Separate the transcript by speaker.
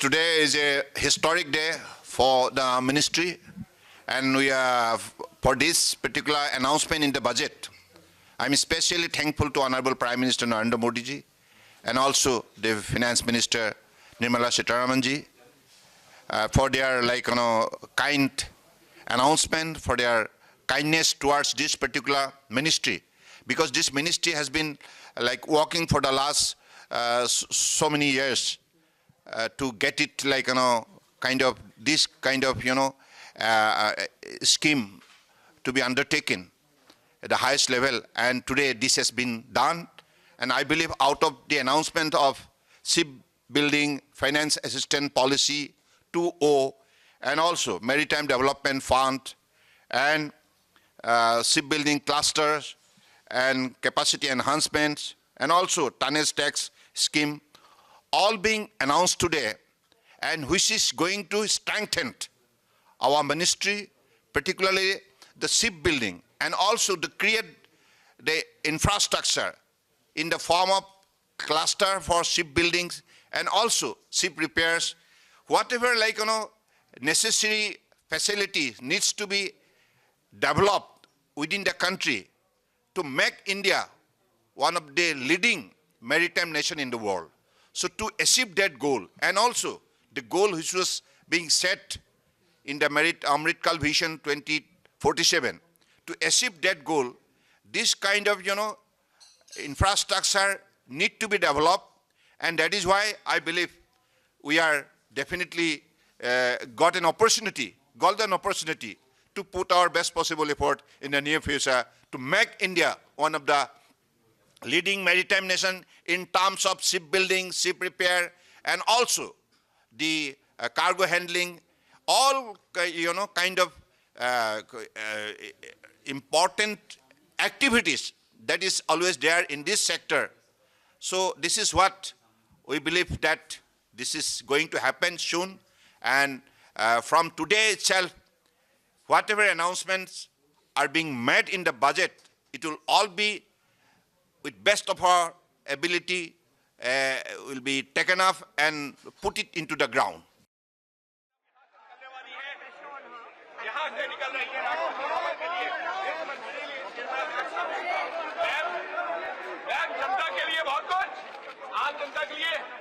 Speaker 1: Today is a historic day for the ministry, and we are for this particular announcement in the budget. I'm especially thankful to Honorable Prime Minister Narendra Modi ji, and also the Finance Minister Nirmala Sitharaman ji for their kind announcement, for their kindness towards this particular ministry, because this ministry has been working for the last so many years to get it this kind of scheme to be undertaken at the highest level, and today this has been done. And I believe out of the announcement of Shipbuilding Finance Assistance Policy 2.0 and also Maritime Development Fund and shipbuilding clusters and capacity enhancements and also tonnage tax scheme, all being announced today, and which is going to strengthen our ministry, particularly the shipbuilding, and also to create the infrastructure in the form of cluster for shipbuildings and also ship repairs. Whatever necessary facilities needs to be developed within the country to make India one of the leading maritime nation in the world. So to achieve that goal, and also the goal which was being set in the Amrit Kal Vision 2047, to achieve that goal, this kind of infrastructure need to be developed, and that is why I believe we are definitely got an opportunity, golden opportunity, to put our best possible effort in the near future to make India one of the leading maritime nation in terms of shipbuilding, ship repair, and also the cargo handling, all important activities that is always there in this sector. So this is what we believe that this is going to happen soon, and from today itself, whatever announcements are being made in the budget, it will all be with best of our ability, will be taken up and put it into the ground.
Speaker 2: जनता के लिए बहुत कुछ, आज जनता के लिए